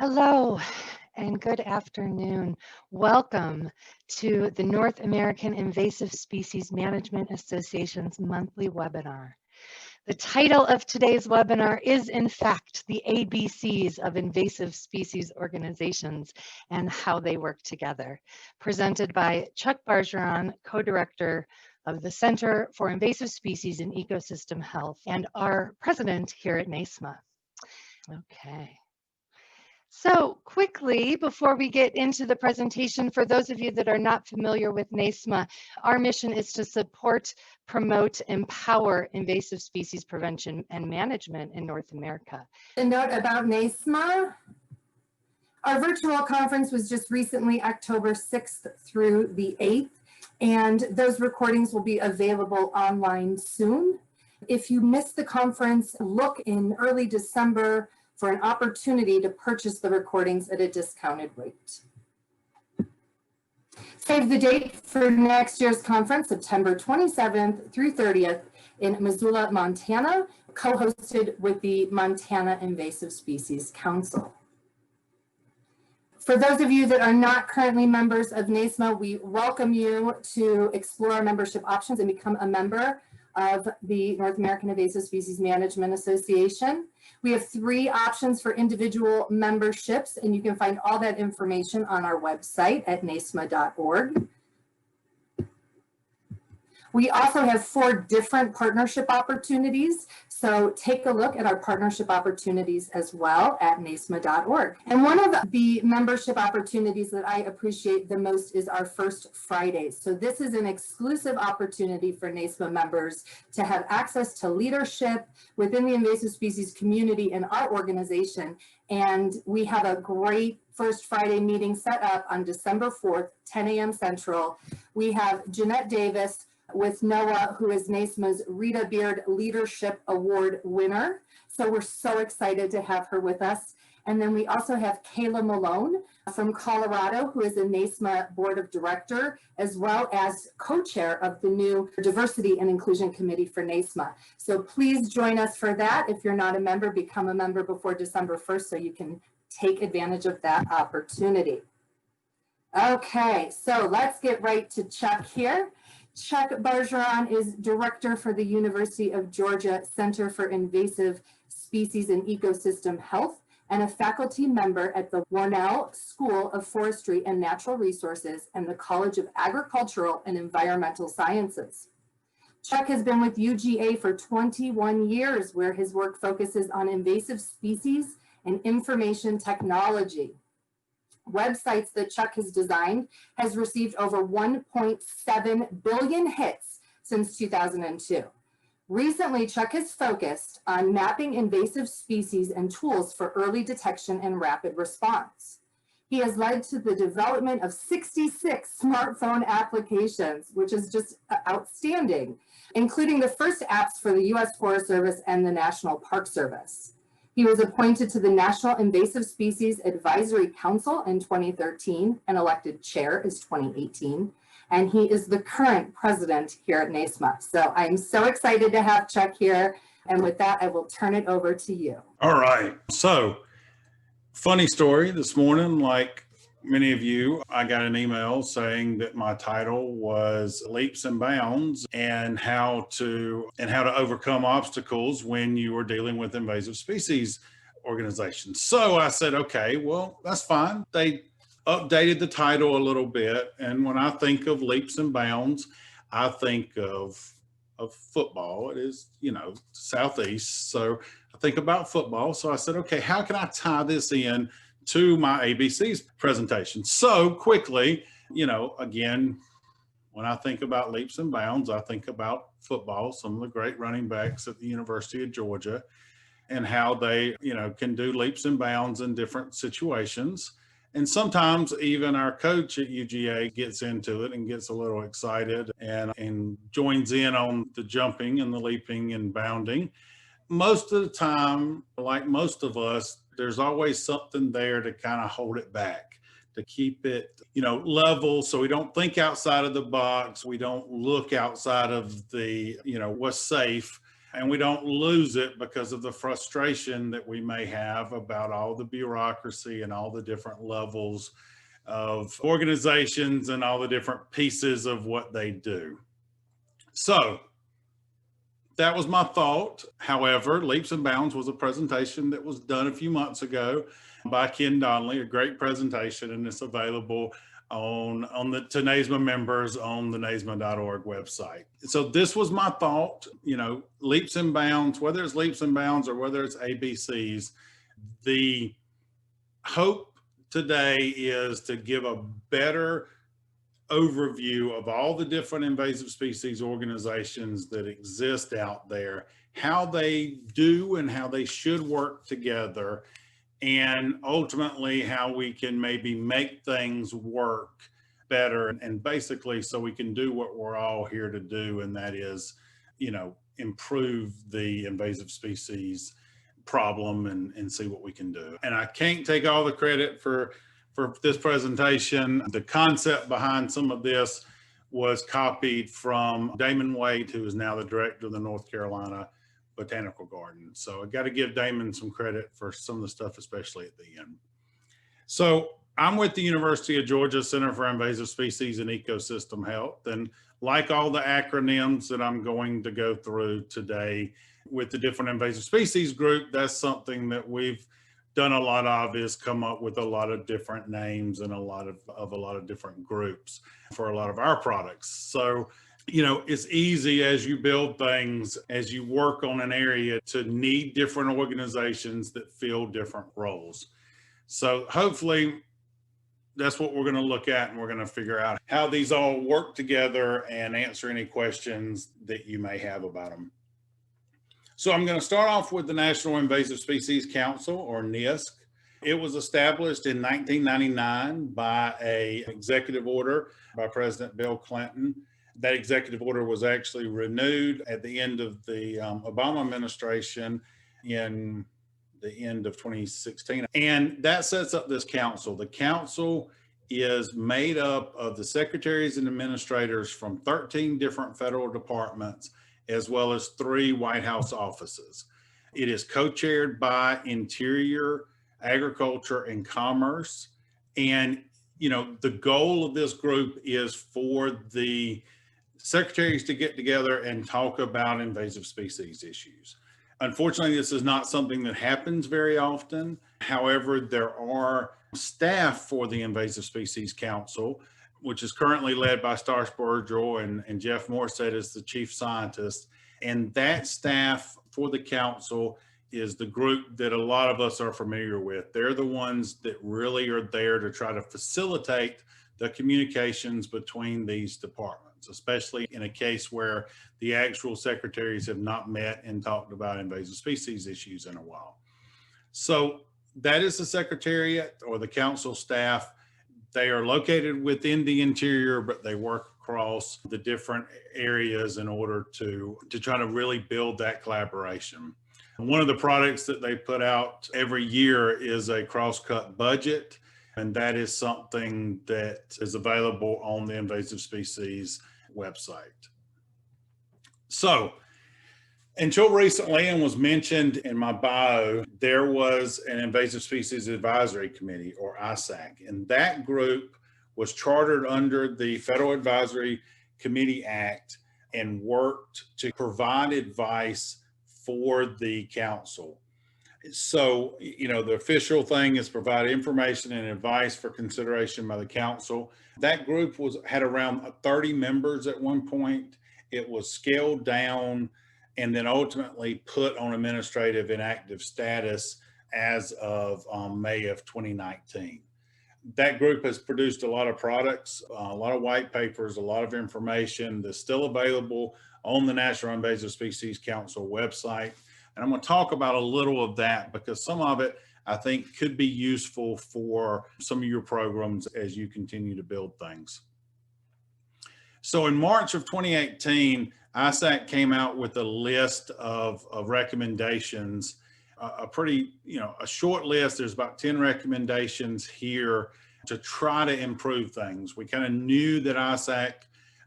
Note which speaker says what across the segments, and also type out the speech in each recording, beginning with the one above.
Speaker 1: Hello and good afternoon. Welcome to the North American Invasive Species Management Association's monthly webinar. The title of today's webinar is, in fact, the ABCs of invasive species organizations and how they work together, presented by Chuck Bargeron, co-director of the Center for Invasive Species and Ecosystem Health and our president here at NASMA. Okay. So quickly, before we get into the presentation, for those of you that are not familiar with NASMA, our mission is to support, promote, empower invasive species prevention and management in North America.
Speaker 2: A note about NASMA. Our virtual conference was just recently October 6th through the 8th, and those recordings will be available online soon. If you missed the conference, look in early December for an opportunity to purchase the recordings at a discounted rate. Save the date for next year's conference, September 27th through 30th in Missoula, Montana, co-hosted with the Montana Invasive Species Council. For those of you that are not currently members of NASMA, we welcome you to explore our membership options and become a member of the North American Invasive Species Management Association. We have 3 options for individual memberships, and you can find all that information on our website at nasma.org. We also have 4 different partnership opportunities, so take a look at our partnership opportunities as well at nasma.org. And one of the membership opportunities that I appreciate the most is our First Fridays. So this is an exclusive opportunity for NASMA members to have access to leadership within the invasive species community in our organization. And we have a great First Friday meeting set up on December 4th, 10 a.m. Central. We have Jeanette Davis with Noah, who is NASMA's Rita Beard Leadership Award winner. So we're so excited to have her with us. And then we also have Kayla Malone from Colorado, who is a NASMA Board of Director, as well as co-chair of the new Diversity and Inclusion Committee for NASMA. So please join us for that. If you're not a member, become a member before December 1st so you can take advantage of that opportunity. Okay, so let's get right to Chuck here. Chuck Bargeron is director for the University of Georgia Center for Invasive Species and Ecosystem Health and a faculty member at the Warnell School of Forestry and Natural Resources and the College of Agricultural and Environmental Sciences. Chuck has been with UGA for 21 years, where his work focuses on invasive species and information technology. Websites that Chuck has designed has received over 1.7 billion hits since 2002. Recently, Chuck has focused on mapping invasive species and tools for early detection and rapid response. He has led to the development of 66 smartphone applications, which is just outstanding, including the first apps for the U.S. Forest Service and the National Park Service. He was appointed to the National Invasive Species Advisory Council in 2013 and elected chair as 2018. And he is the current president here at NASMA. So I'm so excited to have Chuck here. And with that, I will turn it over to you.
Speaker 3: All right. So funny story this morning, like many of you, I got an email saying that my title was Leaps and Bounds and how to overcome obstacles when you are dealing with invasive species organizations. So I said, okay, well, that's fine. They updated the title a little bit. And when I think of leaps and bounds, I think of football. It is, Southeast. So I think about football. So I said, okay, how can I tie this in to my ABC's presentation? So quickly, again, when I think about leaps and bounds, I think about football, some of the great running backs at the University of Georgia and how they, can do leaps and bounds in different situations. And sometimes even our coach at UGA gets into it and gets a little excited and joins in on the jumping and the leaping and bounding. Most of the time, like most of us, there's always something there to kind of hold it back, to keep it, level, so we don't think outside of the box. We don't look outside of the, what's safe. and we don't lose it because of the frustration that we may have about all the bureaucracy and all the different levels of organizations and all the different pieces of what they do. So that was my thought. However, Leaps and Bounds was a presentation that was done a few months ago by Ken Donnelly, a great presentation, and it's available on the to NASMA members on the NASMA.org website. So this was my thought, Leaps and Bounds, whether it's Leaps and Bounds or whether it's ABCs, the hope today is to give a better overview of all the different invasive species organizations that exist out there, how they do and how they should work together, and ultimately how we can maybe make things work better, and basically so we can do what we're all here to do, and that is, improve the invasive species problem and see what we can do. And I can't take all the credit for this presentation. The concept behind some of this was copied from Damon Wade, who is now the director of the North Carolina Botanical Garden. So I got to give Damon some credit for some of the stuff, especially at the end. So I'm with the University of Georgia Center for Invasive Species and Ecosystem Health. And like all the acronyms that I'm going to go through today with the different invasive species group, that's something that we've done a lot of, is come up with a lot of different names and a lot of different groups for a lot of our products. So, it's easy as you build things, as you work on an area, to need different organizations that fill different roles. So hopefully that's what we're going to look at, and we're going to figure out how these all work together and answer any questions that you may have about them. So I'm going to start off with the National Invasive Species Council, or NISC. It was established in 1999 by an executive order by President Bill Clinton. That executive order was actually renewed at the end of the Obama administration in the end of 2016. And that sets up this council. The council is made up of the secretaries and administrators from 13 different federal departments, as well as 3 White House offices. It is co-chaired by Interior, Agriculture, and Commerce. And, the goal of this group is for the secretaries to get together and talk about invasive species issues. Unfortunately, this is not something that happens very often. However, there are staff for the Invasive Species Council, which is currently led by Star Spurgill, and Jeff Morset is the chief scientist. And that staff for the council is the group that a lot of us are familiar with. They're the ones that really are there to try to facilitate the communications between these departments, especially in a case where the actual secretaries have not met and talked about invasive species issues in a while. So that is the secretariat or the council staff. They are located within the Interior, but they work across the different areas in order to try to really build that collaboration. One of the products that they put out every year is a cross-cut budget, and that is something that is available on the invasive species website. So, until recently, and was mentioned in my bio, there was an Invasive Species Advisory Committee, or ISAC, and that group was chartered under the Federal Advisory Committee Act and worked to provide advice for the council. So, the official thing is provide information and advice for consideration by the council. That group had around 30 members at one point. It was scaled down and then ultimately put on administrative inactive status as of May of 2019. That group has produced a lot of products, a lot of white papers, a lot of information that's still available on the National Invasive Species Council website. And I'm going to talk about a little of that because some of it I think could be useful for some of your programs as you continue to build things. So in March of 2018, ISAC came out with a list of recommendations, a pretty, a short list. There's about 10 recommendations here to try to improve things. We kind of knew that ISAC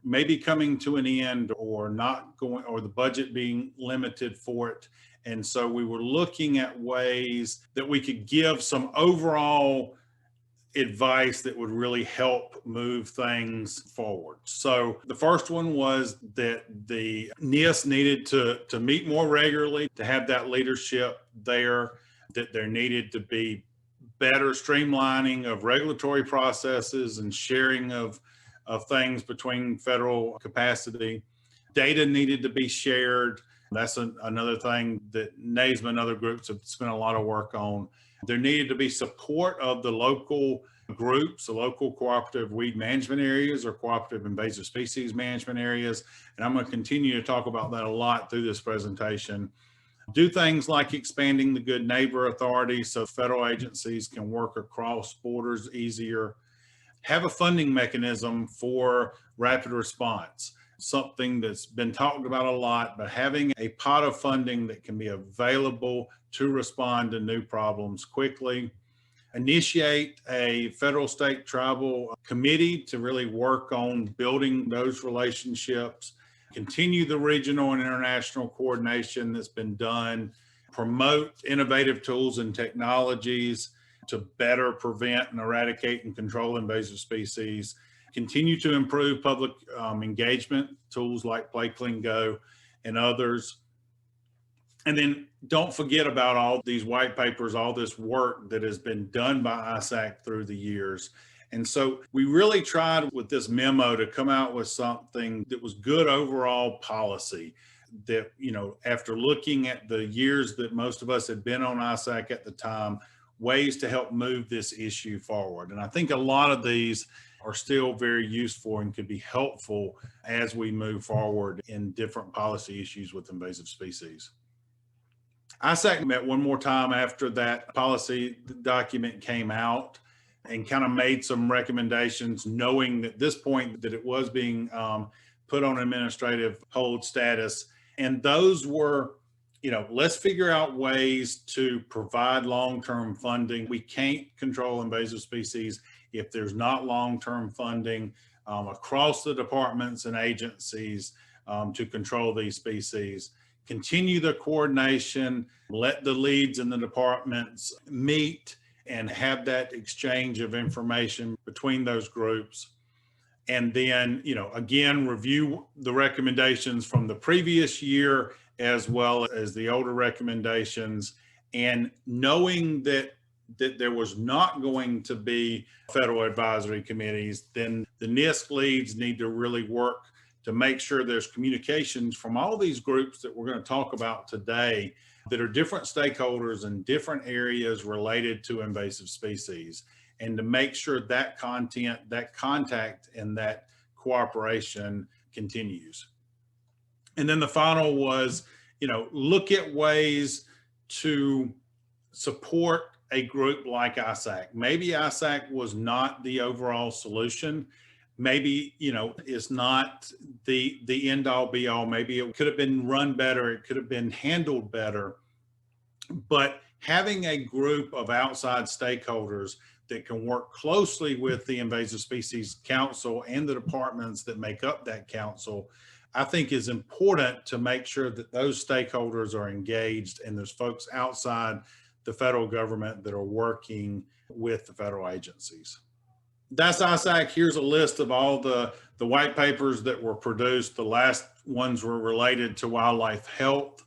Speaker 3: maybe coming to an end or not going, or the budget being limited for it. And so we were looking at ways that we could give some overall advice that would really help move things forward. So the first one was that the NIST needed to meet more regularly, to have that leadership there, that there needed to be better streamlining of regulatory processes and sharing of things between federal capacity. Data needed to be shared. That's another thing that NASMA and other groups have spent a lot of work on. There needed to be support of the local groups, the local cooperative weed management areas or cooperative invasive species management areas. And I'm going to continue to talk about that a lot through this presentation. Do things like expanding the Good Neighbor Authority so federal agencies can work across borders easier. Have a funding mechanism for rapid response, something that's been talked about a lot, but having a pot of funding that can be available to respond to new problems quickly. Initiate a federal, state, tribal committee to really work on building those relationships. Continue the regional and international coordination that's been done. Promote innovative tools and technologies to better prevent and eradicate and control invasive species. Continue to improve public engagement tools like Play Clean Go and others. And then don't forget about all these white papers, all this work that has been done by ISAC through the years. And so we really tried with this memo to come out with something that was good overall policy that, you know, after looking at the years that most of us had been on ISAC at the time, ways to help move this issue forward. And I think a lot of these are still very useful and could be helpful as we move forward in different policy issues with invasive species. ISAC met one more time after that policy document came out and kind of made some recommendations, knowing at this point that it was being put on administrative hold status. And those were, you know, let's figure out ways to provide long-term funding. We can't control invasive species if there's not long-term funding across the departments and agencies to control these species. Continue the coordination, let the leads in the departments meet and have that exchange of information between those groups. And then, you know, again, review the recommendations from the previous year as well as the older recommendations. And knowing that there was not going to be federal advisory committees, then the NIST leads need to really work to make sure there's communications from all these groups that we're going to talk about today that are different stakeholders in different areas related to invasive species, and to make sure that content, that contact, and that cooperation continues. And then the final was, you know, look at ways to support a group like ISAC. Maybe ISAC was not the overall solution. Maybe, you know, it's not the end all be all. Maybe it could have been run better. It could have been handled better. But having a group of outside stakeholders that can work closely with the Invasive Species Council and the departments that make up that council, I think is important to make sure that those stakeholders are engaged and there's folks outside the federal government that are working with the federal agencies. That's ISAC. Here's a list of all the white papers that were produced. The last ones were related to wildlife health.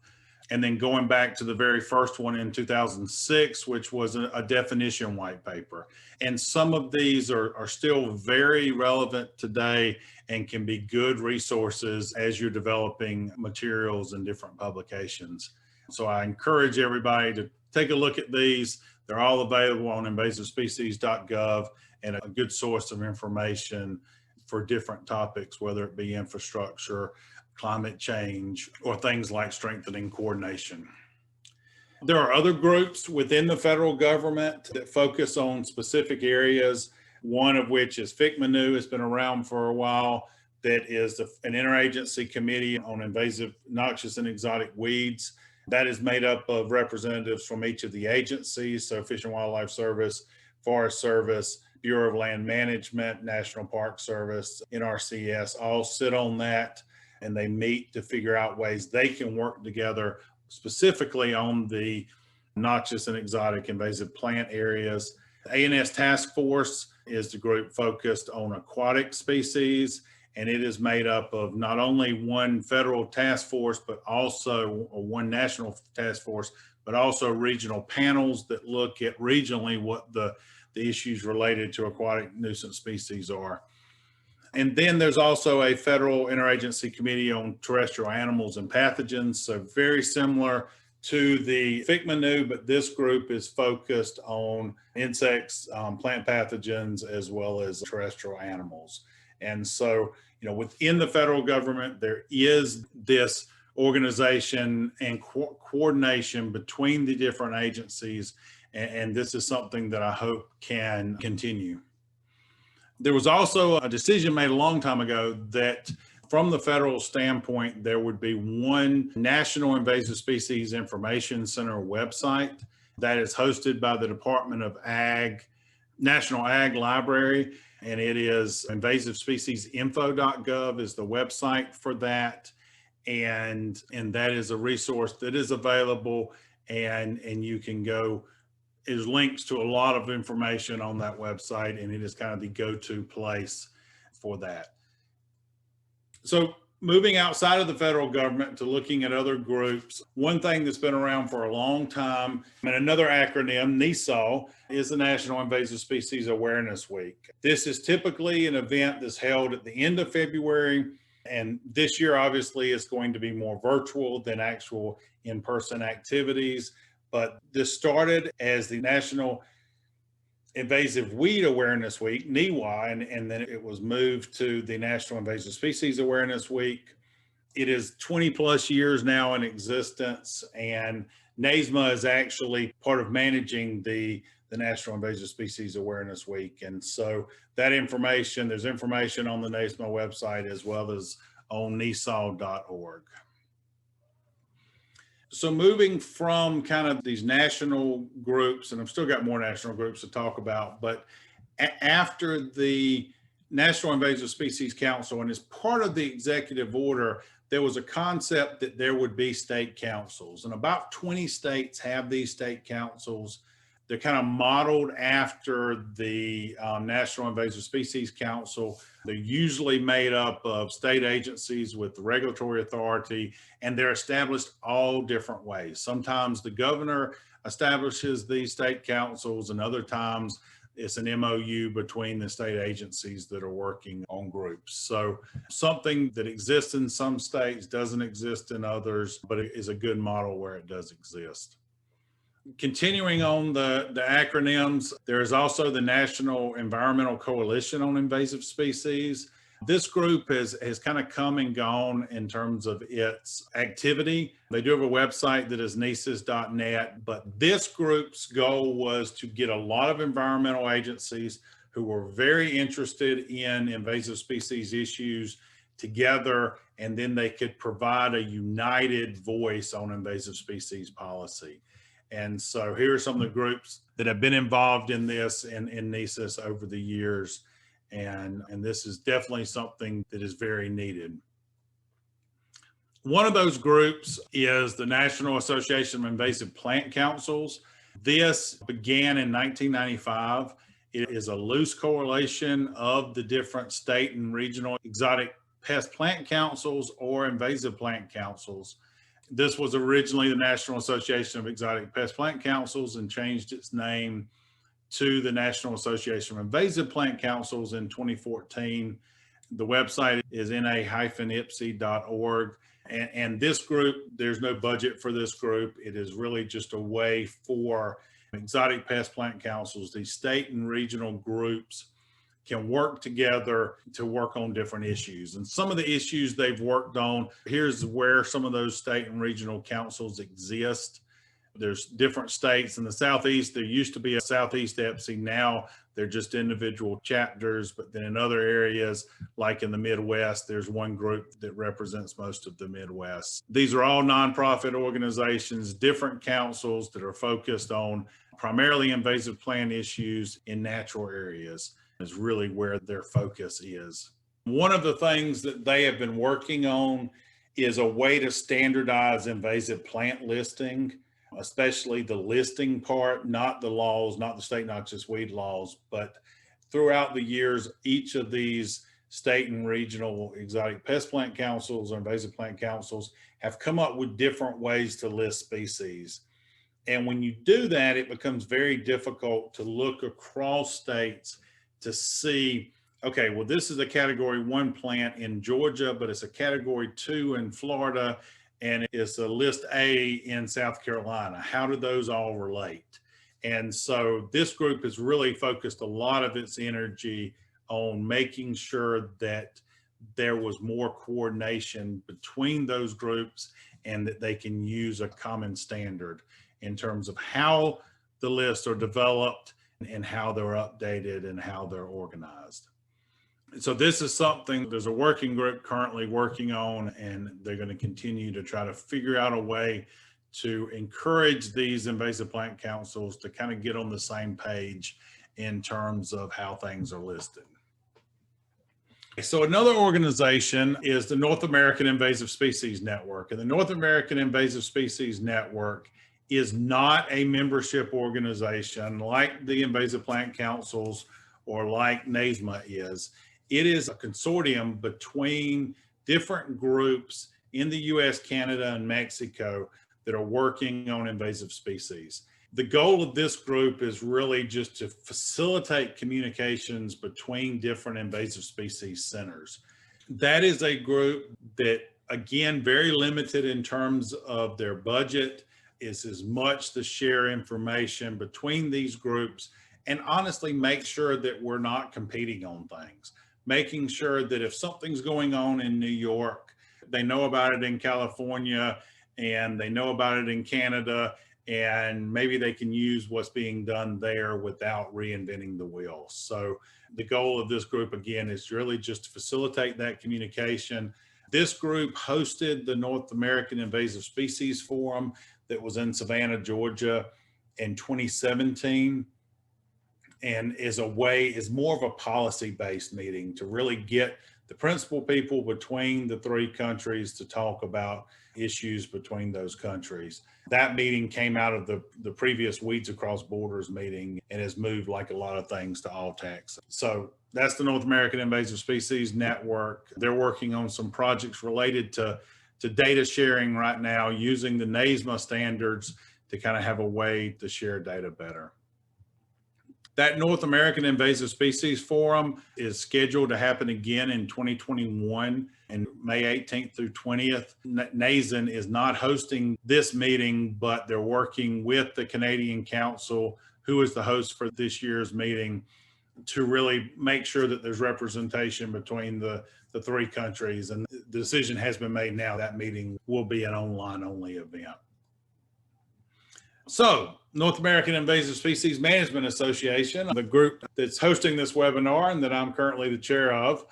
Speaker 3: And then going back to the very first one in 2006, which was a definition white paper. And some of these are still very relevant today and can be good resources as you're developing materials in different publications. So I encourage everybody to take a look at these. They're all available on invasivespecies.gov and a good source of information for different topics, whether it be infrastructure, climate change, or things like strengthening coordination. There are other groups within the federal government that focus on specific areas, one of which is FICMANU. It's been around for a while. That is an interagency committee on invasive, noxious, and exotic weeds. That is made up of representatives from each of the agencies, so Fish and Wildlife Service, Forest Service, Bureau of Land Management, National Park Service, NRCS, all sit on that, and they meet to figure out ways they can work together specifically on the noxious and exotic invasive plant areas. The A&S Task Force is the group focused on aquatic species, and it is made up of not only one federal task force, but also one national task force, but also regional panels that look at regionally what the issues related to aquatic nuisance species are. And then there's also a federal interagency committee on terrestrial animals and pathogens. So very similar to the FICMANU, but this group is focused on insects, plant pathogens, as well as terrestrial animals. And so, within the federal government, there is this organization and coordination between the different agencies. And this is something that I hope can continue. There was also a decision made a long time ago that from the federal standpoint, there would be one National Invasive Species Information Center website that is hosted by the Department of Ag, National Ag Library, and it is invasivespeciesinfo.gov is the website for that. And that is a resource that is available, and you can go. There's links to a lot of information on that website, and it is kind of the go-to place for that. So moving outside of the federal government to looking at other groups, one thing that's been around for a long time, and another acronym, NISAW, is the National Invasive Species Awareness Week. This is typically an event that's held at the end of February, and this year obviously is going to be more virtual than actual in-person activities. But this started as the National Invasive Weed Awareness Week, NIWA, and then it was moved to the National Invasive Species Awareness Week. It is 20 plus years now in existence, and NASMA is actually part of managing the National Invasive Species Awareness Week. And so that information, there's information on the NASMA website as well as on nisaw.org. So moving from kind of these national groups, and I've still got more national groups to talk about, but after the National Invasive Species Council, and as part of the executive order, there was a concept that there would be state councils, and about 20 states have these state councils. They're kind of modeled after the National Invasive Species Council. They're usually made up of state agencies with the regulatory authority, and they're established all different ways. Sometimes the governor establishes these state councils, and other times it's an MOU between the state agencies that are working on groups. So something that exists in some states doesn't exist in others, but it is a good model where it does exist. Continuing on the acronyms, there is also the National Environmental Coalition on Invasive Species. This group has kind of come and gone in terms of its activity. They do have a website that is nesis.net, but this group's goal was to get a lot of environmental agencies who were very interested in invasive species issues together, and then they could provide a united voice on invasive species policy. And so here are some of the groups that have been involved in this in NISIS over the years. And this is definitely something that is very needed. One of those groups is the National Association of Invasive Plant Councils. This began in 1995. It is a loose correlation of the different state and regional exotic pest plant councils or invasive plant councils. This was originally the National Association of Exotic Pest Plant Councils and changed its name to the National Association of Invasive Plant Councils in 2014. The website is na-ipsi.org. And this group, there's no budget for this group. It is really just a way for exotic pest plant councils, these state and regional groups, can work together to work on different issues. And some of the issues they've worked on, here's where some of those state and regional councils exist. There's different states in the Southeast. There used to be a Southeast EPSI. Now they're just individual chapters. But then in other areas, like in the Midwest, there's one group that represents most of the Midwest. These are all nonprofit organizations, different councils that are focused on primarily invasive plant issues in natural areas is really where their focus is. One of the things that they have been working on is a way to standardize invasive plant listing, especially the listing part, not the laws, not the state noxious weed laws, but throughout the years, each of these state and regional exotic pest plant councils or invasive plant councils have come up with different ways to list species. And when you do that, it becomes very difficult to look across states to see, okay, well, this is a category 1 plant in Georgia, but it's a category 2 in Florida, and it's a list A in South Carolina. How do those all relate? And so this group has really focused a lot of its energy on making sure that there was more coordination between those groups and that they can use a common standard in terms of how the lists are developed and how they're updated and how they're organized. So this is something there's a working group currently working on, and they're going to continue to try to figure out a way to encourage these invasive plant councils to kind of get on the same page in terms of how things are listed. So another organization is the North American Invasive Species Network. And the North American Invasive Species Network is not a membership organization like the invasive plant councils or like NASMA is. It is a consortium between different groups in the US, Canada, and Mexico that are working on invasive species. The goal of this group is really just to facilitate communications between different invasive species centers. That is a group that, again, very limited in terms of their budget. Is as much to share information between these groups and honestly make sure that we're not competing on things. Making sure that if something's going on in New York, they know about it in California and they know about it in Canada, and maybe they can use what's being done there without reinventing the wheel. So the goal of this group, again, is really just to facilitate that communication. This group hosted the North American Invasive Species Forum that was in Savannah, Georgia in 2017, and is more of a policy-based meeting to really get the principal people between the 3 countries to talk about issues between those countries. That meeting came out of the previous Weeds Across Borders meeting and has moved, like a lot of things, to ALTAC. So that's the North American Invasive Species Network. They're working on some projects related to data sharing right now, using the NASMA standards to kind of have a way to share data better. That North American Invasive Species Forum is scheduled to happen again in 2021, and May 18th through 20th. NASN is not hosting this meeting, but they're working with the Canadian Council, who is the host for this year's meeting, to really make sure that there's representation between the 3 countries. And the decision has been made now that meeting will be an online only event. So, North American Invasive Species Management Association, the group that's hosting this webinar and that I'm currently the chair of,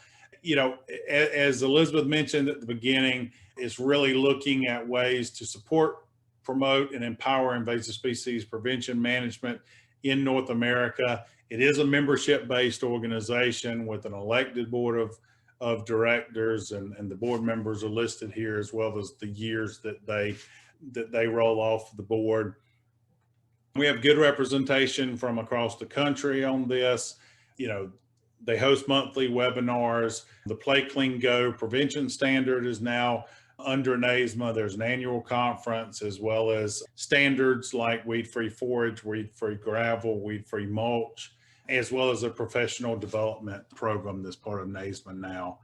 Speaker 3: as Elizabeth mentioned at the beginning, is really looking at ways to support, promote, and empower invasive species prevention management in North America. It is a membership-based organization with an elected board of directors, and the board members are listed here, as well as the years that they roll off the board. We have good representation from across the country on this. They host monthly webinars. The Play Clean Go prevention standard is now under NASMA. There's an annual conference, as well as standards like weed-free forage, weed-free gravel, weed-free mulch, as well as a professional development program that's part of NASMA now.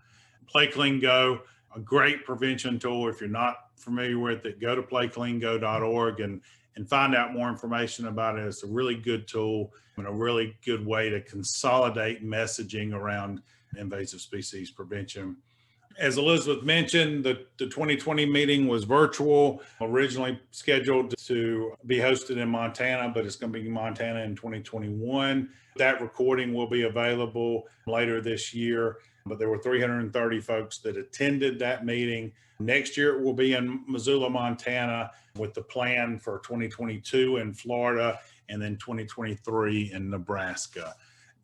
Speaker 3: Play Clean Go, a great prevention tool. If you're not familiar with it, go to playcleango.org and find out more information about it. It's a really good tool and a really good way to consolidate messaging around invasive species prevention. As Elizabeth mentioned, the 2020 meeting was virtual, originally scheduled to be hosted in Montana, but it's going to be in Montana in 2021. That recording will be available later this year, but there were 330 folks that attended that meeting. Next year it will be in Missoula, Montana, with the plan for 2022 in Florida. and then 2023 in Nebraska.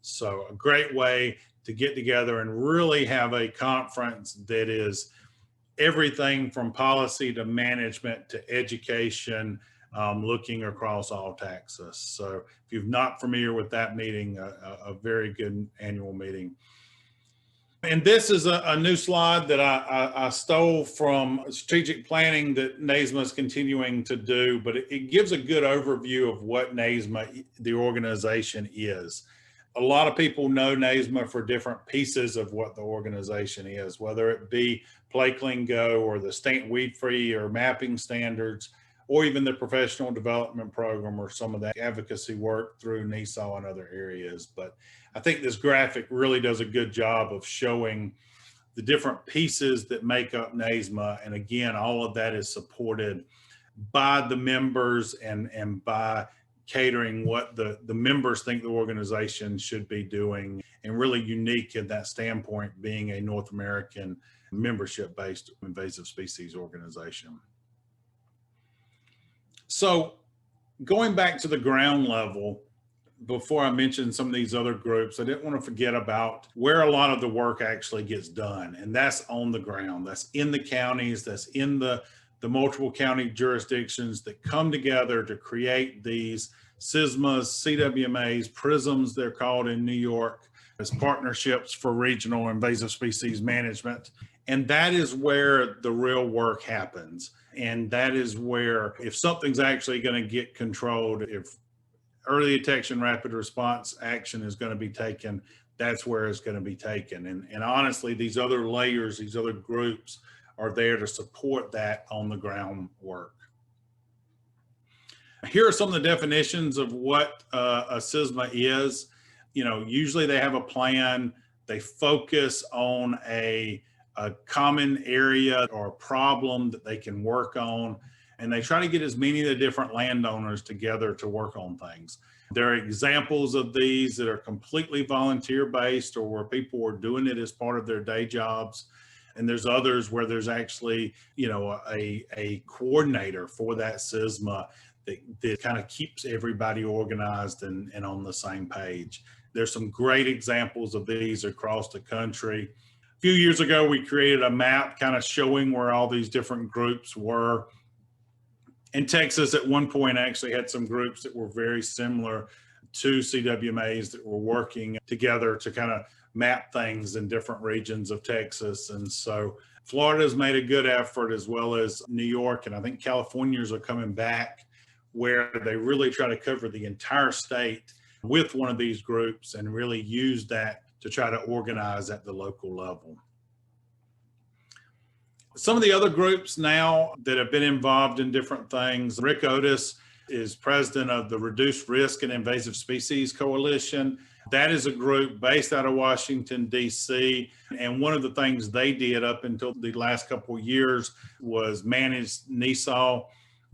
Speaker 3: So a great way to get together and really have a conference that is everything from policy to management to education, looking across all Texas. So if you're not familiar with that meeting, a very good annual meeting. And this is a new slide that I stole from strategic planning that NASMA is continuing to do, but it gives a good overview of what NASMA, the organization, is. A lot of people know NASMA for different pieces of what the organization is, whether it be Play Clean Go or the Weed Free or mapping standards, or even the professional development program or some of that advocacy work through NESAW and other areas. But I think this graphic really does a good job of showing the different pieces that make up NASMA. And again, all of that is supported by the members and by catering what the members think the organization should be doing, and really unique in that standpoint, being a North American membership-based invasive species organization. So going back to the ground level, before I mention some of these other groups, I didn't want to forget about where a lot of the work actually gets done, and that's on the ground. That's in the counties, that's in the multiple county jurisdictions that come together to create these SISMAs, CWMAs, PRISMs, they're called in New York, as partnerships for regional invasive species management. And that is where the real work happens. And that is where, if something's actually going to get controlled, if early detection, rapid response action is going to be taken, that's where it's going to be taken. And honestly, these other layers, these other groups are there to support that on the ground work. Here are some of the definitions of what a SISMA is. You know, usually they have a plan. They focus on a common area or a problem that they can work on, and they try to get as many of the different landowners together to work on things. There are examples of these that are completely volunteer-based, or where people are doing it as part of their day jobs. And there's others where there's actually, you know, a coordinator for that SISMA that kind of keeps everybody organized and on the same page. There's some great examples of these across the country. A few years ago, we created a map kind of showing where all these different groups were. And Texas at one point actually had some groups that were very similar to CWMAs that were working together to kind of map things in different regions of Texas. And so Florida's made a good effort, as well as New York, and I think Californians are coming back, where they really try to cover the entire state with one of these groups and really use that to try to organize at the local level. Some of the other groups now that have been involved in different things, Rick Otis is president of the Reduced Risk and Invasive Species Coalition. That is a group based out of Washington, D.C. And one of the things they did up until the last couple of years was manage NESAW.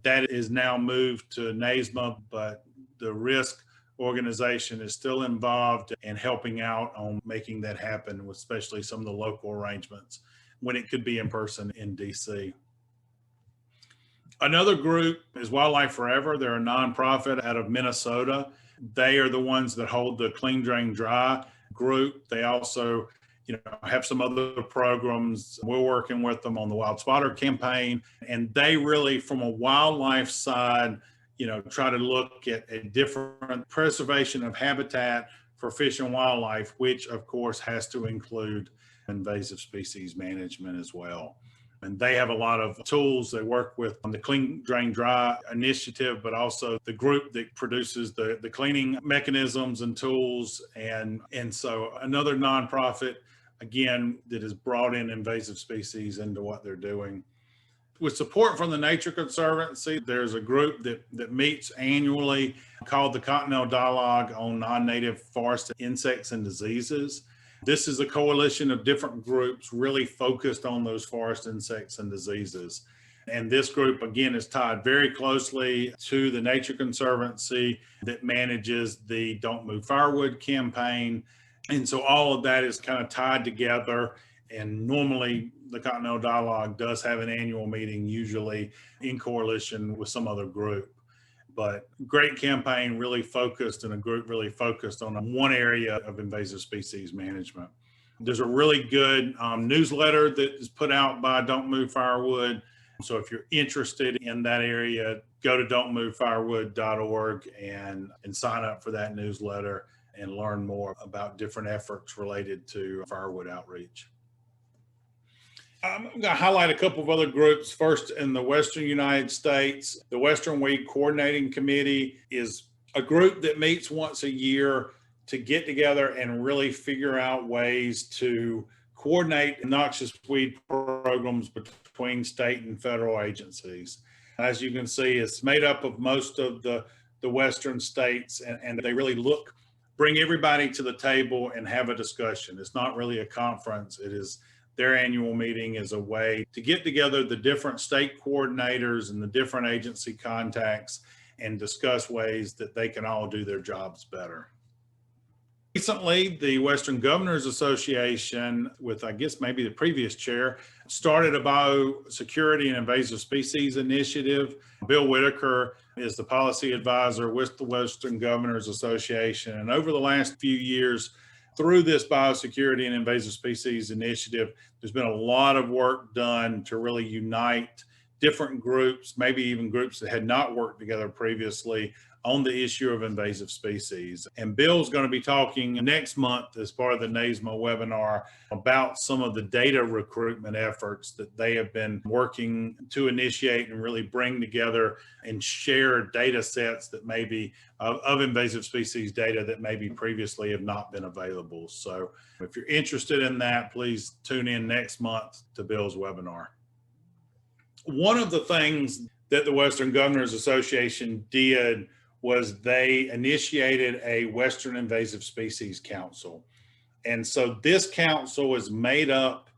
Speaker 3: That is now moved to NASMA, but the risk organization is still involved in helping out on making that happen, especially some of the local arrangements when it could be in person in DC. Another group is Wildlife Forever. They're a nonprofit out of Minnesota. They are the ones that hold the Clean Drain Dry group. They also, you know, have some other programs. We're working with them on the Wild Spotter campaign, and they really, from a wildlife side, you know, try to look at a different preservation of habitat for fish and wildlife, which of course has to include invasive species management as well. And they have a lot of tools they work with on the Clean Drain Dry initiative, but also the group that produces the cleaning mechanisms and tools. And so another nonprofit, again, that has brought in invasive species into what they're doing. With support from the Nature Conservancy, there's a group that meets annually called the Continental Dialogue on Non-Native Forest Insects and Diseases. This is a coalition of different groups really focused on those forest insects and diseases. And this group, again, is tied very closely to the Nature Conservancy that manages the Don't Move Firewood campaign. And so all of that is kind of tied together. And normally the Continental Dialogue does have an annual meeting, usually in coalition with some other group. But great campaign, really focused, and a group really focused on one area of invasive species management. There's a really good newsletter that is put out by Don't Move Firewood. So if you're interested in that area, go to don'tmovefirewood.org and sign up for that newsletter and learn more about different efforts related to firewood outreach. I'm going to highlight a couple of other groups. First, in the Western United States, the Western Weed Coordinating Committee is a group that meets once a year to get together and really figure out ways to coordinate noxious weed programs between state and federal agencies. As you can see, it's made up of most of the Western states, and they really bring everybody to the table and have a discussion. It's not really a conference. It is their annual meeting is a way to get together the different state coordinators and the different agency contacts and discuss ways that they can all do their jobs better. Recently, the Western Governors Association, with I guess maybe the previous chair, started a biosecurity and invasive species initiative. Bill Whitaker is the policy advisor with the Western Governors Association. And over the last few years, through this biosecurity and invasive species initiative, there's been a lot of work done to really unite different groups, maybe even groups that had not worked together previously, on the issue of invasive species. And Bill's going to be talking next month as part of the NASMA webinar about some of the data recruitment efforts that they have been working to initiate and really bring together and share data sets that may be of invasive species data that maybe previously have not been available. So if you're interested in that, please tune in next month to Bill's webinar. One of the things that the Western Governors Association did was they initiated a Western Invasive Species Council. And so this council is made up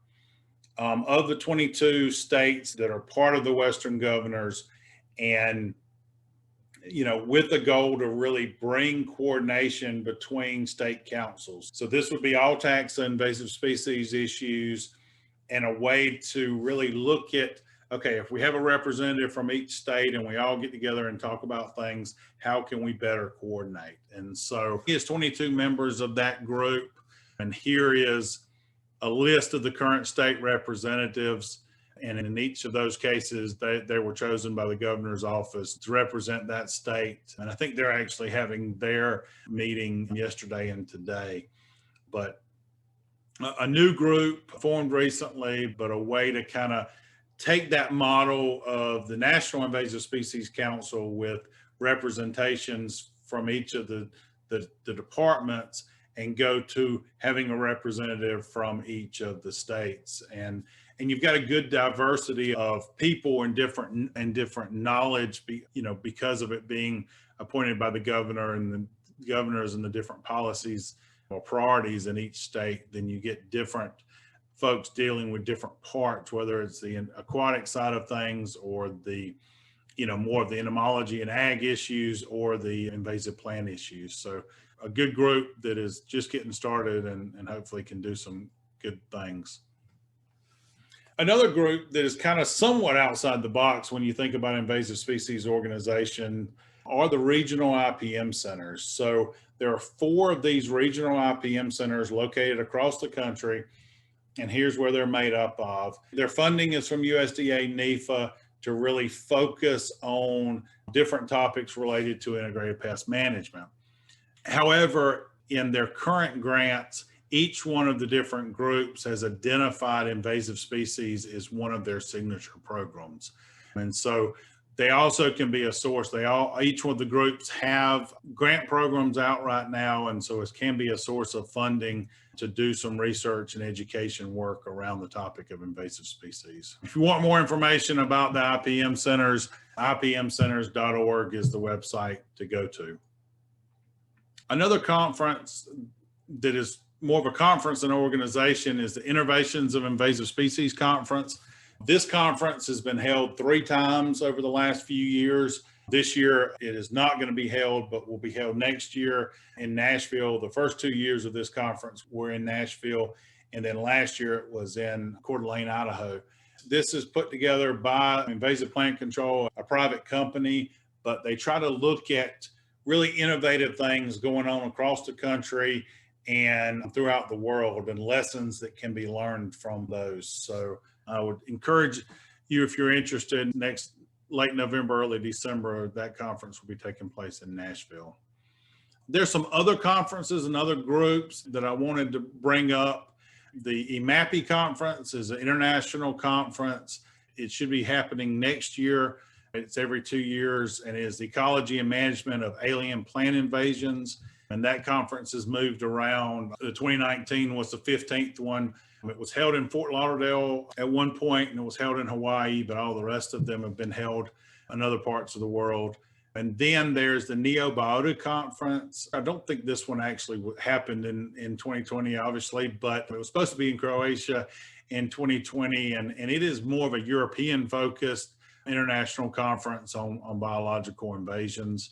Speaker 3: of the 22 states that are part of the Western Governors, and with the goal to really bring coordination between state councils. So this would be all taxa invasive species issues, and a way to really look at, okay, if we have a representative from each state and we all get together and talk about things, how can we better coordinate? And so he has 22 members of that group. And here is a list of the current state representatives. And in each of those cases, they were chosen by the governor's office to represent that state. And I think they're actually having their meeting yesterday and today. But a new group formed recently, but a way to kind of take that model of the National Invasive Species Council with representations from each of the departments and go to having a representative from each of the states. And you've got a good diversity of people and different knowledge, because of it being appointed by the governor and the governors and the different policies or priorities in each state. Then you get different folks dealing with different parts, whether it's the aquatic side of things or the, more of the entomology and ag issues or the invasive plant issues. So a good group that is just getting started and hopefully can do some good things. Another group that is kind of somewhat outside the box when you think about invasive species organization are the regional IPM centers. So there are 4 of these regional IPM centers located across the country. And here's where they're made up of. Their funding is from USDA NEFA to really focus on different topics related to integrated pest management. However, in their current grants, each one of the different groups has identified invasive species as one of their signature programs. And so they also can be a source. Each one of the groups have grant programs out right now, and so it can be a source of funding to do some research and education work around the topic of invasive species. If you want more information about the IPM centers, ipmcenters.org is the website to go to. Another conference that is more of a conference than an organization is the Innovations of Invasive Species Conference. This conference has been held 3 times over the last few years. This year, it is not going to be held, but will be held next year in Nashville. The first 2 years of this conference were in Nashville, and then last year it was in Coeur d'Alene, Idaho. This is put together by Invasive Plant Control, a private company, but they try to look at really innovative things going on across the country and throughout the world, and lessons that can be learned from those. So I would encourage you, if you're interested, next late November, early December, that conference will be taking place in Nashville. There's some other conferences and other groups that I wanted to bring up. The EMAPI conference is an international conference. It should be happening next year. It's every 2 years, and it is the Ecology and Management of Alien Plant Invasions. And that conference has moved around. The 2019 was the 15th one. It was held in Fort Lauderdale at one point, and it was held in Hawaii, but all the rest of them have been held in other parts of the world. And then there's the Neobiota Conference. I don't think this one actually happened in 2020, obviously, but it was supposed to be in Croatia in 2020. And it is more of a European-focused international conference on biological invasions.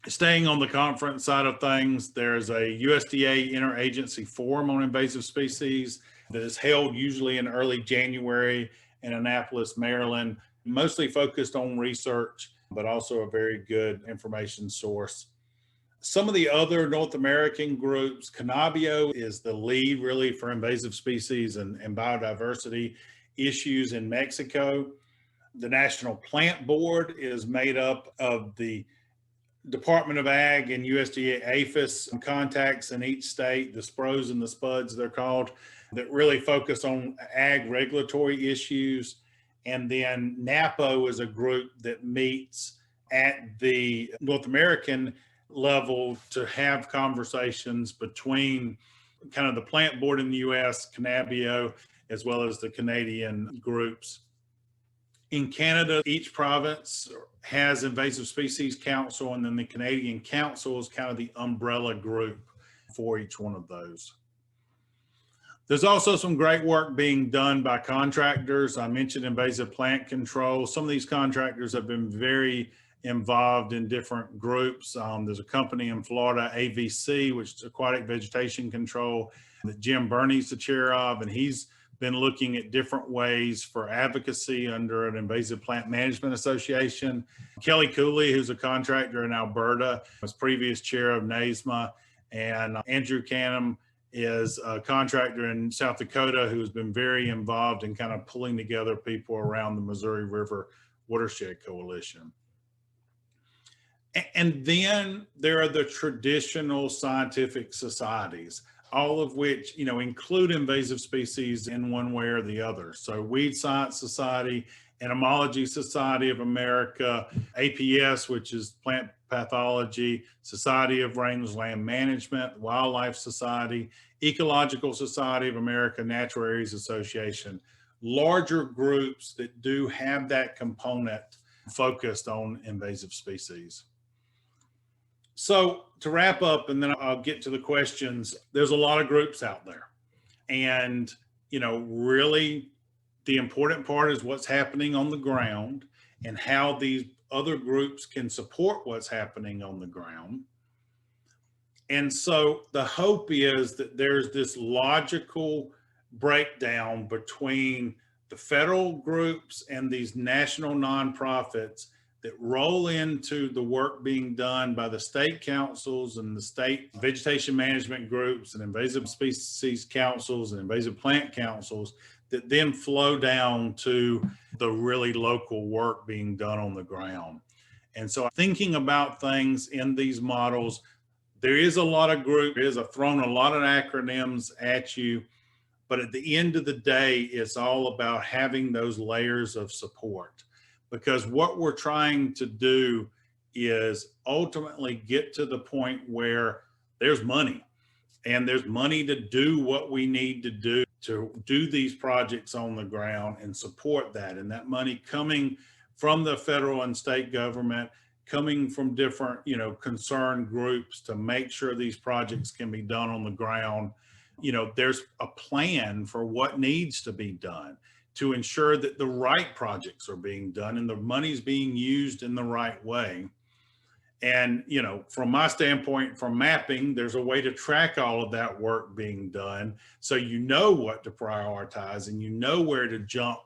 Speaker 3: Staying on the conference side of things, there's a USDA Interagency Forum on Invasive Species that is held usually in early January in Annapolis, Maryland, mostly focused on research, but also a very good information source. Some of the other North American groups, Cannabio is the lead really for invasive species and biodiversity issues in Mexico. The National Plant Board is made up of the Department of Ag and USDA APHIS contacts in each state, the SPROs and the SPUDs they're called, that really focus on ag regulatory issues. And then NAPO is a group that meets at the North American level to have conversations between kind of the plant board in the US, Cannabio, as well as the Canadian groups. In Canada, each province has invasive species council, and then the Canadian Council is kind of the umbrella group for each one of those. There's also some great work being done by contractors. I mentioned invasive plant control. Some of these contractors have been very involved in different groups. There's a company in Florida, AVC, which is Aquatic Vegetation Control, that Jim Burney's the chair of, and he's been looking at different ways for advocacy under an invasive plant management association. Kelly Cooley, who's a contractor in Alberta, was previous chair of NASMA, and Andrew Canham is a contractor in South Dakota who has been very involved in kind of pulling together people around the Missouri River Watershed Coalition. And then there are the traditional scientific societies, all of which, you know, include invasive species in one way or the other. So Weed Science Society, Entomology Society of America, APS, which is Plant Pathology, Society of Rangeland Management, Wildlife Society, Ecological Society of America, Natural Areas Association, larger groups that do have that component focused on invasive species. So to wrap up, and then I'll get to the questions, there's a lot of groups out there. And, you know, really the important part is what's happening on the ground and how these other groups can support what's happening on the ground. And so the hope is that there's this logical breakdown between the federal groups and these national nonprofits that roll into the work being done by the state councils and the state vegetation management groups and invasive species councils and invasive plant councils that then flow down to the really local work being done on the ground. And so thinking about things in these models, there is a lot of group, it is thrown a lot of acronyms at you, but at the end of the day, it's all about having those layers of support. Because what we're trying to do is ultimately get to the point where there's money, and there's money to do what we need to do these projects on the ground and support that. And that money coming from the federal and state government, coming from different, you know, concerned groups to make sure these projects can be done on the ground. You know, there's a plan for what needs to be done to ensure that the right projects are being done and the money's being used in the right way. And, you know, from my standpoint, from mapping, there's a way to track all of that work being done. So you know what to prioritize and you know where to jump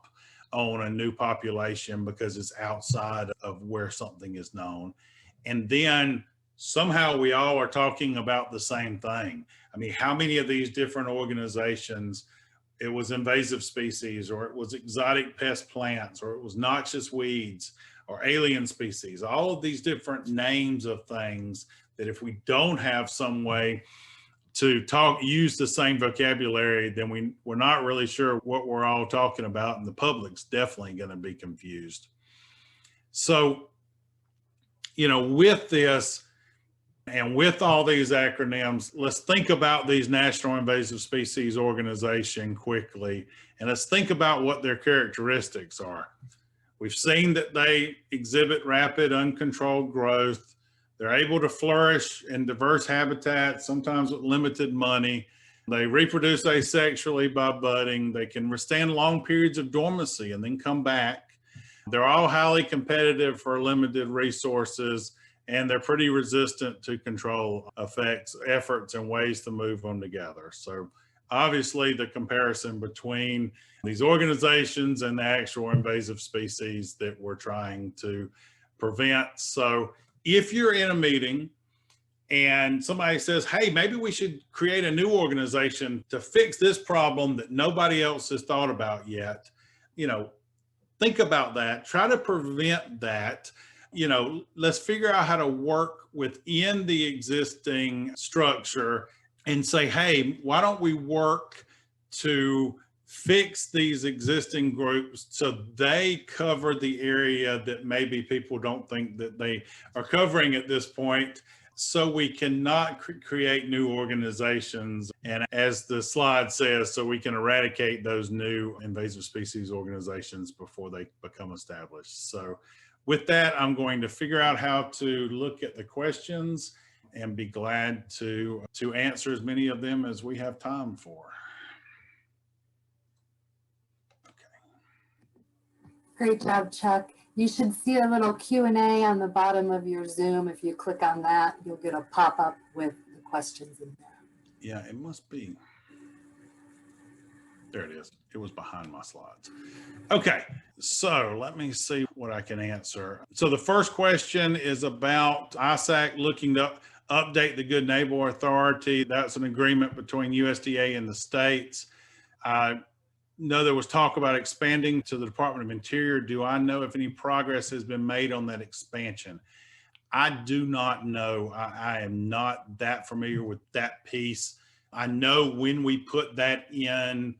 Speaker 3: on a new population because it's outside of where something is known. And then somehow we all are talking about the same thing. I mean, how many of these different organizations, it was invasive species, or it was exotic pest plants, or it was noxious weeds, or alien species, all of these different names of things that if we don't have some way to use the same vocabulary, then we're not really sure what we're all talking about, and the public's definitely going to be confused. So, with this and with all these acronyms, let's think about these National Invasive Species Organization quickly, and let's think about what their characteristics are. We've seen that they exhibit rapid, uncontrolled growth. They're able to flourish in diverse habitats, sometimes with limited money. They reproduce asexually by budding. They can withstand long periods of dormancy and then come back. They're all highly competitive for limited resources, and they're pretty resistant to control effects, efforts, and ways to move them together. So obviously the comparison between these organizations and the actual invasive species that we're trying to prevent. So if you're in a meeting and somebody says, hey, maybe we should create a new organization to fix this problem that nobody else has thought about yet, think about that, try to prevent that. Let's figure out how to work within the existing structure and say, hey, why don't we work to fix these existing groups so they cover the area that maybe people don't think that they are covering at this point, so we cannot create new organizations. And as the slide says, so we can eradicate those new invasive species organizations before they become established. So with that, I'm going to figure out how to look at the questions and be glad to answer as many of them as we have time for.
Speaker 2: Great job, Chuck. You should see a little Q&A on the bottom of your Zoom. If you click on that, you'll get a pop-up with the questions in there.
Speaker 3: Yeah, it must be. There it is. It was behind my slides. Okay, so let me see what I can answer. So the first question is about ISAC looking to update the Good Neighbor Authority. That's an agreement between USDA and the states. I know there was talk about expanding to the Department of Interior. Do I know if any progress has been made on that expansion? I do not know. I am not that familiar with that piece. I know when we put that in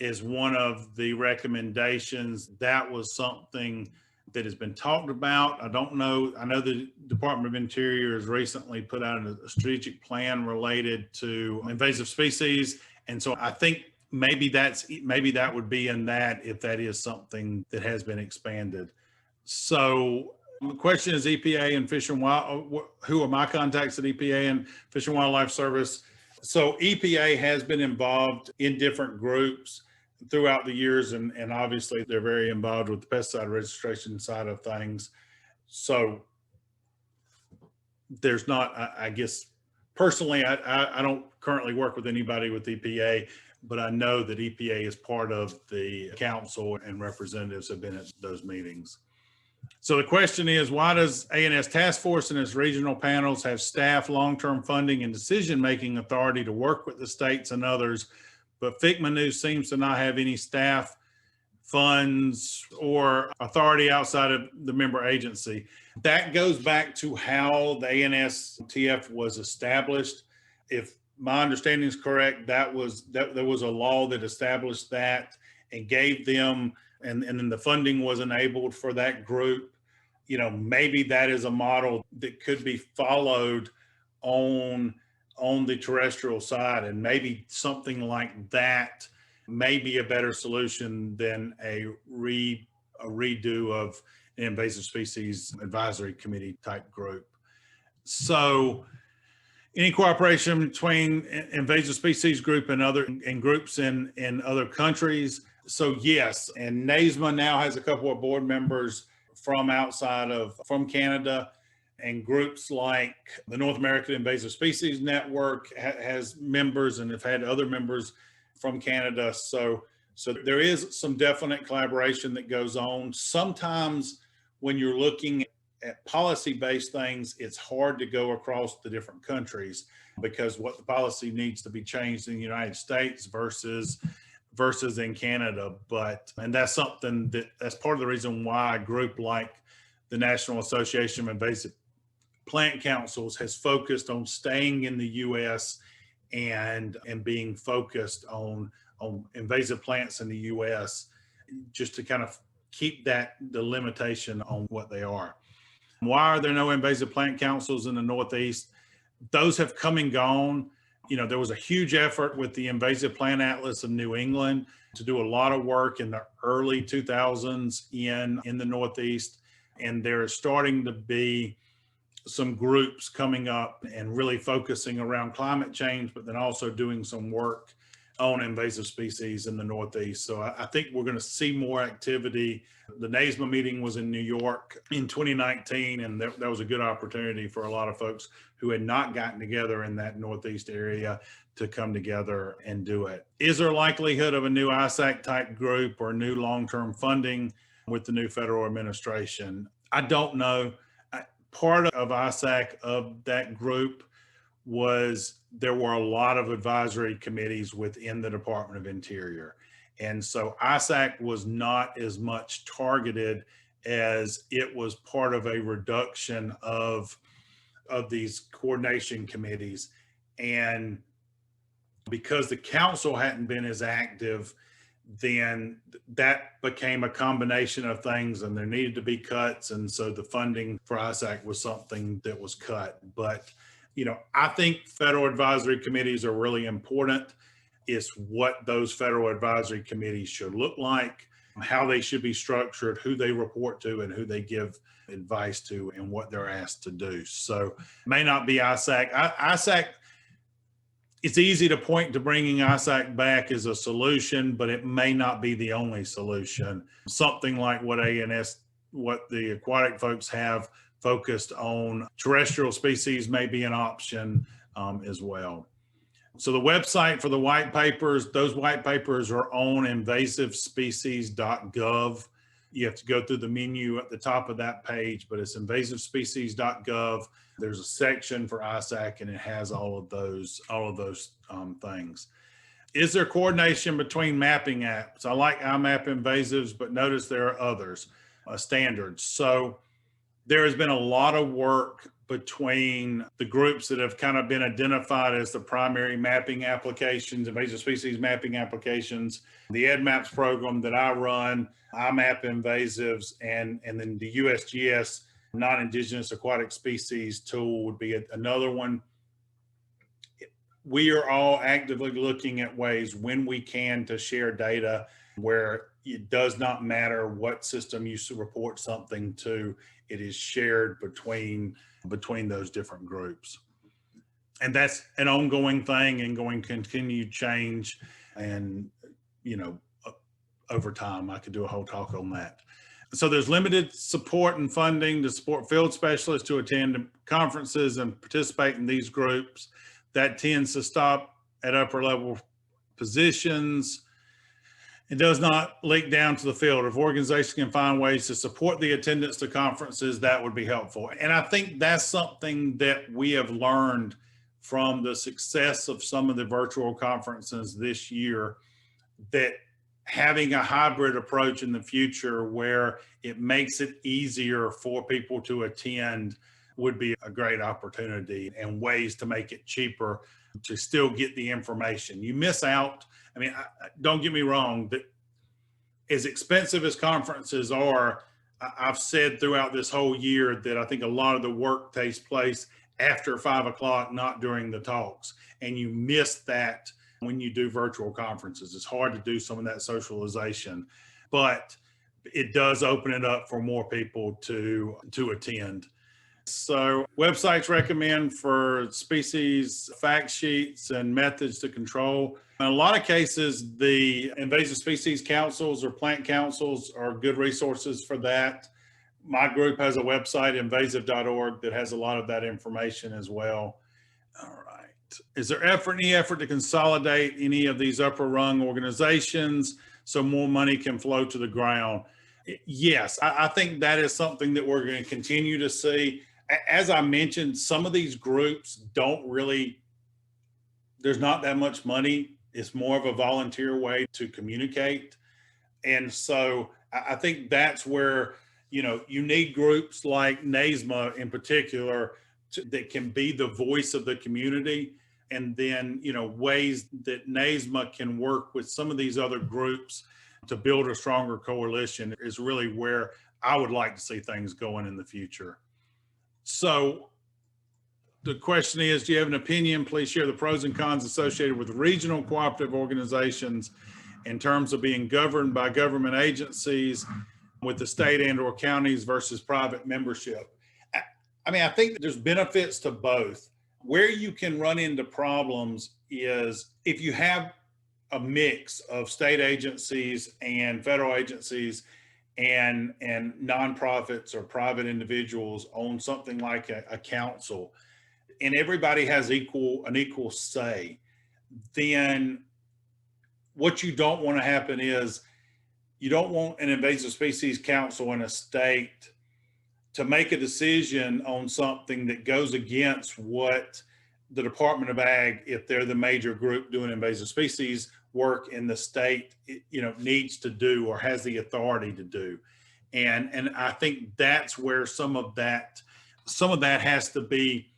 Speaker 3: as one of the recommendations, that was something that has been talked about. I don't know. I know the Department of Interior has recently put out a strategic plan related to invasive species. And so I think maybe that would be in that, if that is something that has been expanded. So the question is EPA and Fish and Wild, who are my contacts at EPA and Fish and Wildlife Service? So EPA has been involved in different groups throughout the years, and obviously they're very involved with the pesticide registration side of things. So there's not, I guess, personally, I don't currently work with anybody with EPA, but I know that EPA is part of the council and representatives have been at those meetings. So the question is, why does ANS Task Force and its regional panels have staff, long-term funding, and decision-making authority to work with the states and others, but FCMA News seems to not have any staff, funds, or authority outside of the member agency? That goes back to how the ANSTF was established. If my understanding is correct, there was a law that established that and gave them, and then the funding was enabled for that group. Maybe that is a model that could be followed on the terrestrial side, and maybe something like that may be a better solution than a redo of an invasive species advisory committee type group. So any cooperation between invasive species group and groups in other countries. So yes, and NASMA now has a couple of board members from Canada, and groups like the North American Invasive Species Network has members and have had other members from Canada. So So there is some definite collaboration that goes on. Sometimes when you're looking at policy-based things, it's hard to go across the different countries because what the policy needs to be changed in the United States versus in Canada. And that's something that's part of the reason why a group like the National Association of Invasive Plant Councils has focused on staying in the U.S. and being focused on invasive plants in the U.S. just to kind of keep the limitation on what they are. Why are there no invasive plant councils in the Northeast? Those have come and gone. There was a huge effort with the Invasive Plant Atlas of New England to do a lot of work in the early 2000s in the Northeast. And there is starting to be some groups coming up and really focusing around climate change, but then also doing some work on invasive species in the Northeast. So I think we're going to see more activity. The NASMA meeting was in New York in 2019, and that was a good opportunity for a lot of folks who had not gotten together in that Northeast area to come together and do it. Is there likelihood of a new ISAC type group or new long-term funding with the new federal administration? I don't know. Part of ISAC, of that group, was there were a lot of advisory committees within the Department of Interior. And so ISAC was not as much targeted as it was part of a reduction of these coordination committees. And because the council hadn't been as active, then that became a combination of things and there needed to be cuts. And so the funding for ISAC was something that was cut. But I think federal advisory committees are really important. It's what those federal advisory committees should look like, how they should be structured, who they report to, and who they give advice to, and what they're asked to do. So it may not be ISAC. ISAC, it's easy to point to bringing ISAC back as a solution, but it may not be the only solution. Something like what the aquatic folks have focused on terrestrial species may be an option as well. So the website for the white papers, those white papers are on invasivespecies.gov. You have to go through the menu at the top of that page, but it's invasivespecies.gov. There's a section for ISAC and it has all of those things. Is there coordination between mapping apps? I like IMAP invasives, but notice there are others, standards. So there has been a lot of work between the groups that have kind of been identified as the primary mapping applications, invasive species mapping applications, the EdMaps program that I run, IMAP invasives, and then the USGS non-indigenous aquatic species tool would be another one. We are all actively looking at ways when we can to share data where it does not matter what system you report something to, it is shared between those different groups. And that's an ongoing thing and going to continue change. And, over time, I could do a whole talk on that. So there's limited support and funding to support field specialists to attend conferences and participate in these groups. That tends to stop at upper level positions. It does not leak down to the field. If organizations can find ways to support the attendance to conferences, that would be helpful. And I think that's something that we have learned from the success of some of the virtual conferences this year, that having a hybrid approach in the future where it makes it easier for people to attend would be a great opportunity, and ways to make it cheaper to still get the information. You miss out. I mean, don't get me wrong, that as expensive as conferences are, I've said throughout this whole year that I think a lot of the work takes place after 5 o'clock, not during the talks. And you miss that when you do virtual conferences. It's hard to do some of that socialization, but it does open it up for more people to attend. So websites recommend for species fact sheets and methods to control. In a lot of cases, the invasive species councils or plant councils are good resources for that. My group has a website, invasive.org, that has a lot of that information as well. All right. Is there any effort to consolidate any of these upper rung organizations? so more money can flow to the ground. Yes, I think that is something that we're going to continue to see. As I mentioned, some of these groups don't really, there's not that much money. It's more of a volunteer way to communicate. And so I think that's where, you need groups like NASMA in particular that can be the voice of the community. And then, ways that NASMA can work with some of these other groups to build a stronger coalition is really where I would like to see things going in the future. So the question is, do you have an opinion? Please share the pros and cons associated with regional cooperative organizations in terms of being governed by government agencies with the state and or counties versus private membership. I think there's benefits to both. Where you can run into problems is if you have a mix of state agencies and federal agencies and nonprofits or private individuals on something like a council, and everybody has an equal say, then what you don't want to happen is you don't want an invasive species council in a state to make a decision on something that goes against what the Department of Ag, if they're the major group doing invasive species work in the state, needs to do or has the authority to do. And I think that's where some of that has to be,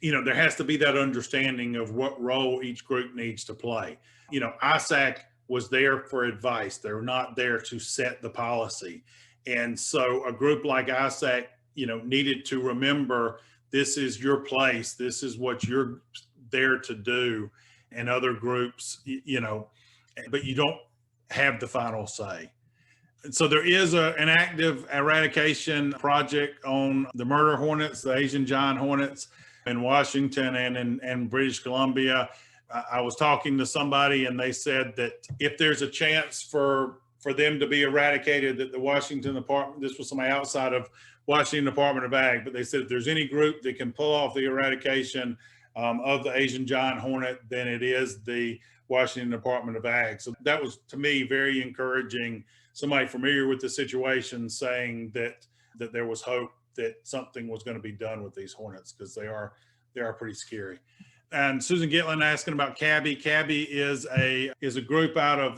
Speaker 3: there has to be that understanding of what role each group needs to play. ISAC was there for advice. They're not there to set the policy. And so a group like ISAC, needed to remember, this is your place. This is what you're there to do. And other groups, but you don't have the final say. And so there is an active eradication project on the murder hornets, the Asian giant hornets in Washington and in British Columbia. I was talking to somebody and they said that if there's a chance for them to be eradicated, that the Washington Department, this was somebody outside of Washington Department of Ag, but they said if there's any group that can pull off the eradication of the Asian giant hornet, then it is the Washington Department of Ag. So that was, to me, very encouraging. Somebody familiar with the situation saying that there was hope that something was going to be done with these hornets, because they are pretty scary. And Susan Gitlin asking about CABI. CABI is a group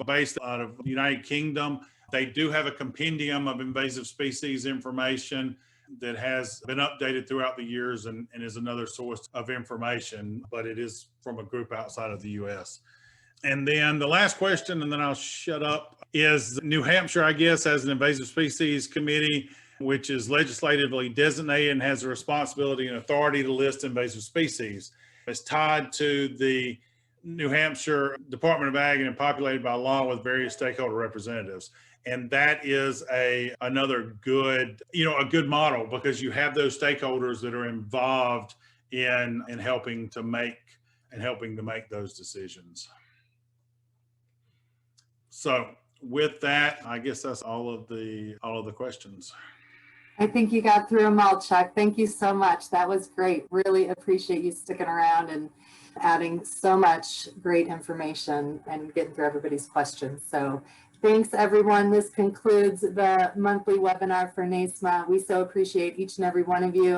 Speaker 3: based out of the United Kingdom. They do have a compendium of invasive species information that has been updated throughout the years and is another source of information, but it is from a group outside of the US. And then the last question, and then I'll shut up, is New Hampshire, I guess, has an invasive species committee, which is legislatively designated and has the responsibility and authority to list invasive species. It's tied to the New Hampshire Department of Ag and populated by law with various stakeholder representatives. And that is another good, a good model, because you have those stakeholders that are involved in helping to make those decisions. So with that, I guess that's all of the questions.
Speaker 2: I think you got through them all, Chuck. Thank you so much. That was great. Really appreciate you sticking around and adding so much great information and getting through everybody's questions. So thanks, everyone. This concludes the monthly webinar for NASMA. We so appreciate each and every one of you.